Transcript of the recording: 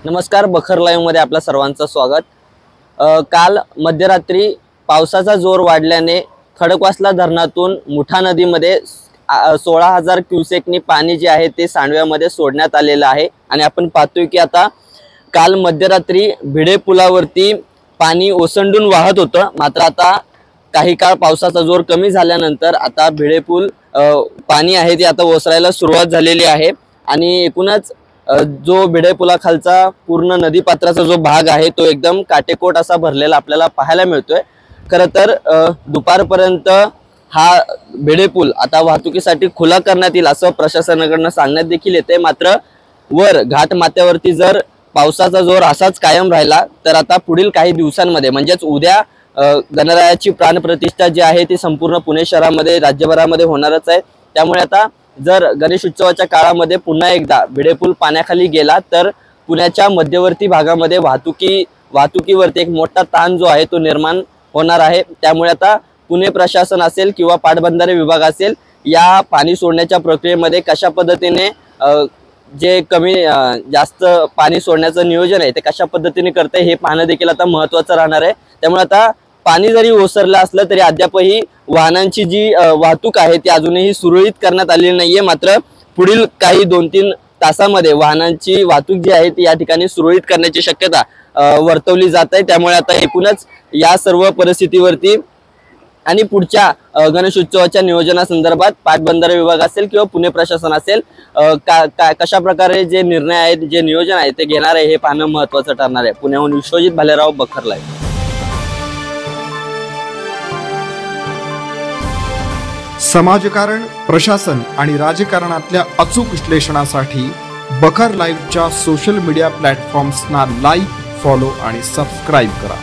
नमस्कार, बखर लाईव्ह मध्ये आपल्या सर्वांचं स्वागत। काल मध्यरात्री पावसाचा जोर वाढल्याने खडकवासला धरणातून मुठा नदीमध्ये 16,000 क्युसेकनी पाणी जे आहे ते सांडव्यामध्ये सोडण्यात आलेलं आहे। आणि आपण पाहतोय की आता काल मध्यरात्री भिडे पुलावरती पाणी ओसंडून वाहत होतं, मात्र आता काही काळ पावसाचा जोर कमी झाल्यानंतर आता भिडे पूल पाणी आहे ते आता ओसरायला सुरुवात झालेली आहे। आणि एकूणच जो भिडे पुलाखालचा पूर्ण नदीपात्राचा जो भाग आहे तो एकदम काटेकोट असा भरलेला आपल्याला पाहायला मिळतोय। खरं तर दुपारपर्यंत हा भिडे पूल आता वाहतुकीसाठी खुला करण्यात येईल असं प्रशासनाकडून सांगण्यात देखील येते। मात्र वर घाट माथ्यावरती जर पावसाचा जोर असाच कायम राहिला तर आता पुढील काही दिवसांमध्ये म्हणजेच उद्या गणरायाची प्राणप्रतिष्ठा जी आहे ती संपूर्ण पुणे शहरामध्ये राज्यभरामध्ये होणारच आहे। त्यामुळे आता जर गणेश उत्सवाच्या काळामध्ये पुन्हा एकदा भिडे पूल पाण्याखाली गेला तर पुण्याच्या मध्यवर्ती भागामध्ये वाहतुकीवरती एक मोठा ताण जो आहे तो निर्माण होणार आहे। त्यामुळे आता पुणे प्रशासन असेल किंवा पाटबंधारे विभाग असेल या पाणी सोडण्याच्या प्रक्रियेमध्ये कशा पद्धतीने जे कमी जास्त पाणी सोडण्याचं नियोजन आहे ते कशा पद्धतीने करते हे पाहणं देखील आता महत्त्वाचं राहणार आहे। त्यामुळे आता पाणी जरी ओसरलं असलं तरी अद्यापही वाहनांची जी वाहतूक आहे ती अजूनही सुरळीत करण्यात आलेली नाहीये। मात्र पुढील काही 2-3 तासांमध्ये वाहनांची वाहतूक जी आहे ती या ठिकाणी सुरळीत करण्याची शक्यता वर्तवली जात आहे। त्यामुळे आता एकूणच या सर्व परिस्थितीवरती आणि पुढच्या गणेशोत्सवाच्या नियोजनासंदर्भात पाटबंधारे विभाग असेल किंवा पुणे प्रशासन असेल कशा प्रकारे जे निर्णय आहेत जे नियोजन आहे ते घेणार आहे हे पाहणं महत्त्वाचं ठरणार आहे। पुण्याहून विश्वजित भालेराव, बखर लाईव्ह। समाजकारण, प्रशासन आणि राजकारणातल्या अचूक विश्लेषणासाठी बखर लाईव्हच्या सोशल मीडिया प्लॅटफॉर्म्सना लाईक, फॉलो आणि सबस्क्राईब करा।